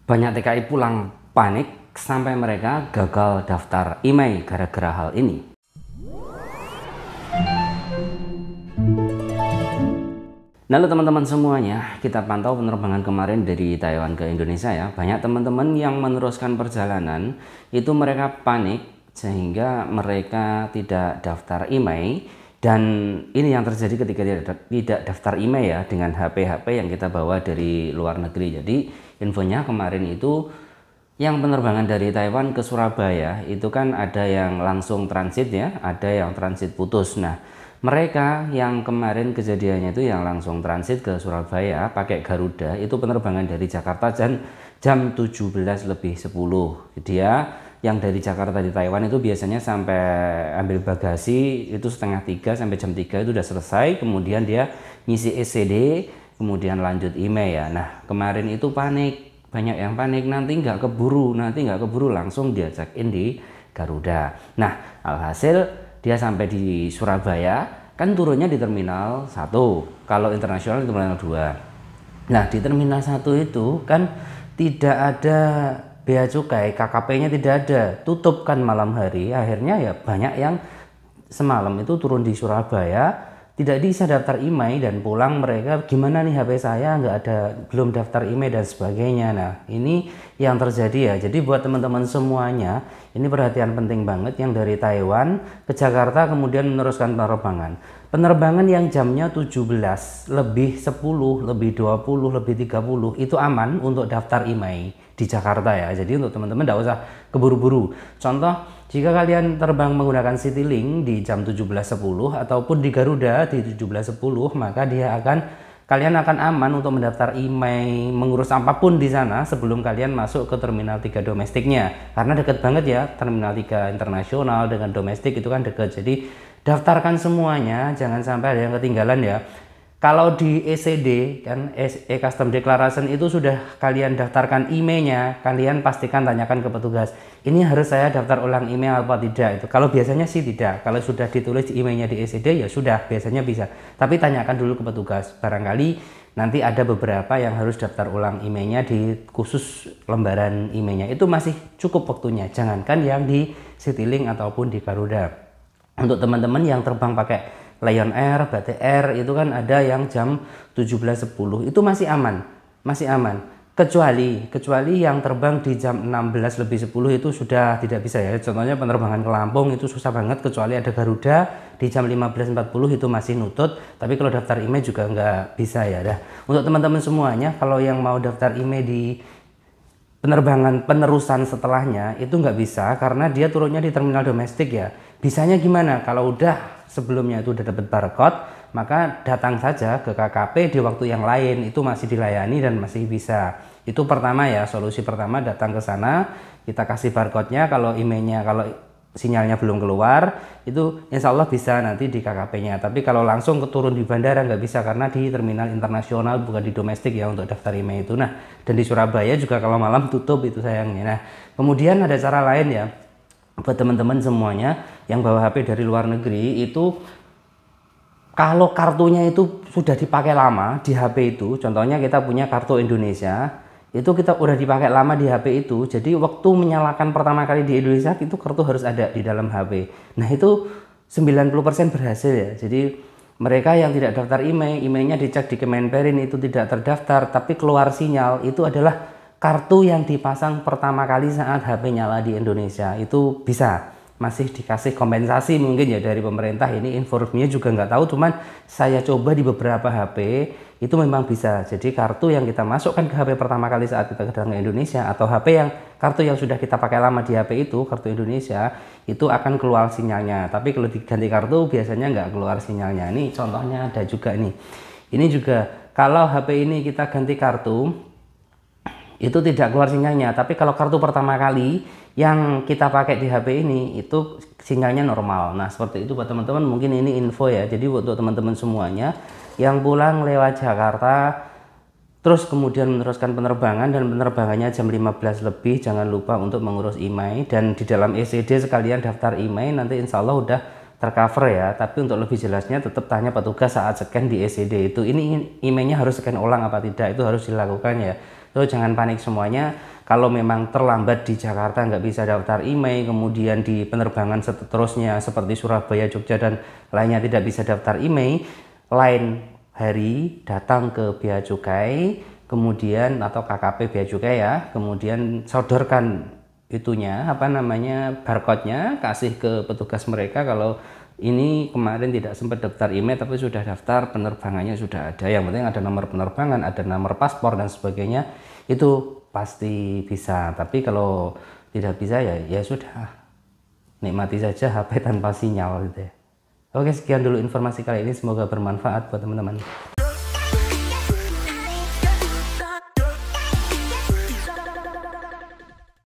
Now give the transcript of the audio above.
Banyak TKI pulang panik sampai mereka gagal daftar IMEI gara-gara hal ini. Halo teman-teman semuanya, kita pantau penerbangan kemarin dari Taiwan ke Indonesia ya. Banyak teman-teman yang meneruskan perjalanan itu mereka panik sehingga mereka tidak daftar IMEI. Dan ini yang terjadi ketika tidak daftar IMEI ya, dengan HP-HP yang kita bawa dari luar negeri. Jadi infonya kemarin itu yang penerbangan dari Taiwan ke Surabaya itu kan ada yang langsung transit ya, ada yang transit putus. Nah, mereka yang kemarin kejadiannya itu yang langsung transit ke Surabaya pakai Garuda itu penerbangan dari Jakarta jam 17:10. Dia yang dari Jakarta di Taiwan itu biasanya sampai ambil bagasi itu 2:30 sampai jam 3 itu udah selesai, kemudian dia ngisi ECD, kemudian lanjut IMEI ya. Nah, kemarin itu panik, banyak yang panik, nanti nggak keburu, langsung dia check in di Garuda. Nah, alhasil dia sampai di Surabaya, kan turunnya di Terminal 1, kalau internasional di Terminal 2. Nah, di Terminal 1 itu kan tidak ada bea cukai, KKP-nya tidak ada, tutup kan malam hari. Akhirnya ya banyak yang semalam itu turun di Surabaya, tidak bisa daftar IMEI dan pulang mereka, gimana nih HP saya nggak ada, belum daftar IMEI dan sebagainya. Nah, ini yang terjadi ya. Jadi buat teman-teman semuanya, ini perhatian penting banget yang dari Taiwan ke Jakarta kemudian meneruskan penerbangan yang jamnya 17, lebih 10, lebih 20, lebih 30 itu aman untuk daftar IMEI di Jakarta ya. Jadi untuk teman-teman tidak usah keburu-buru. Contoh, jika kalian terbang menggunakan Citylink di jam 17:10 ataupun di Garuda di 17:10, maka kalian akan aman untuk mendaftar IMEI, mengurus apapun di sana sebelum kalian masuk ke Terminal 3 domestiknya. Karena deket banget ya, Terminal 3 internasional dengan domestik itu kan deket. Jadi daftarkan semuanya, jangan sampai ada yang ketinggalan ya. Kalau di ECD kan e-Custom Declaration itu sudah kalian daftarkan IMEI-nya, kalian pastikan tanyakan ke petugas, ini harus saya daftar ulang IMEI apa tidak itu. Kalau biasanya sih tidak, kalau sudah ditulis IMEI-nya di ECD ya sudah, biasanya bisa. Tapi tanyakan dulu ke petugas, barangkali nanti ada beberapa yang harus daftar ulang IMEI-nya di khusus lembaran IMEI-nya. Itu masih cukup waktunya, jangankan yang di Citylink ataupun di Garuda. Untuk teman-teman yang terbang pakai Lion Air, Batik Air itu kan ada yang jam 17:10 itu masih aman, kecuali yang terbang di jam 16:10 itu sudah tidak bisa ya. Contohnya penerbangan ke Lampung itu susah banget, kecuali ada Garuda di jam 15:40 itu masih nutut, tapi kalau daftar IMEI juga nggak bisa ya. Untuk teman-teman semuanya, kalau yang mau daftar IMEI di penerbangan penerusan setelahnya itu nggak bisa karena dia turunnya di terminal domestik ya. Bisanya gimana? Kalau udah sebelumnya itu udah dapat barcode, maka datang saja ke KKP di waktu yang lain, itu masih dilayani dan masih bisa. Itu pertama ya, solusi pertama, datang ke sana, kita kasih barcode-nya, kalau IMEI-nya, kalau sinyalnya belum keluar, itu insya Allah bisa nanti di KKP-nya. Tapi kalau langsung turun di bandara nggak bisa karena di terminal internasional, bukan di domestik ya untuk daftar IMEI itu. Nah, dan di Surabaya juga kalau malam tutup itu sayangnya. Nah, kemudian ada cara lain ya buat teman-teman semuanya yang bawa HP dari luar negeri itu, kalau kartunya itu sudah dipakai lama di HP itu, contohnya kita punya kartu Indonesia, itu kita udah dipakai lama di HP itu, jadi waktu menyalakan pertama kali di Indonesia itu kartu harus ada di dalam HP. Nah, itu 90% berhasil ya. Jadi mereka yang tidak daftar IMEI, IMEI-nya dicek di Kemenperin itu tidak terdaftar, tapi keluar sinyal, itu adalah kartu yang dipasang pertama kali saat HP nyala di Indonesia. Itu bisa, masih dikasih kompensasi mungkin ya dari pemerintah. Ini informasinya juga nggak tahu, cuman saya coba di beberapa HP itu memang bisa. Jadi kartu yang kita masukkan ke HP pertama kali saat kita datang ke Indonesia, atau kartu yang sudah kita pakai lama di HP itu, kartu Indonesia, itu akan keluar sinyalnya. Tapi kalau diganti kartu biasanya nggak keluar sinyalnya. Ini contohnya ada juga nih. Ini juga kalau HP ini kita ganti kartu itu tidak keluar sinyalnya, tapi kalau kartu pertama kali yang kita pakai di HP ini itu sinyalnya normal. Nah, seperti itu buat teman-teman, mungkin ini info ya. Jadi untuk teman-teman semuanya yang pulang lewat Jakarta terus kemudian meneruskan penerbangan dan penerbangannya jam 15 lebih, jangan lupa untuk mengurus IMEI, dan di dalam ECD sekalian daftar IMEI, nanti insya Allah udah tercover ya. Tapi untuk lebih jelasnya tetap tanya petugas saat scan di ECD itu, ini IMEI-nya harus scan ulang apa tidak, itu harus dilakukan ya. So, jangan panik semuanya. Kalau memang terlambat di Jakarta nggak bisa daftar IMEI, kemudian di penerbangan seterusnya seperti Surabaya, Jogja dan lainnya tidak bisa daftar IMEI, lain hari datang ke Bea Cukai, kemudian atau KKP Bea Cukai ya, kemudian sodorkan itunya barcode-nya, kasih ke petugas mereka kalau ini kemarin tidak sempat daftar IMEI tapi sudah daftar, penerbangannya sudah ada, yang penting ada nomor penerbangan, ada nomor paspor dan sebagainya, itu pasti bisa. Tapi kalau tidak bisa ya sudah, nikmati saja HP tanpa sinyal gitu ya. Oke, sekian dulu informasi kali ini, semoga bermanfaat buat teman-teman.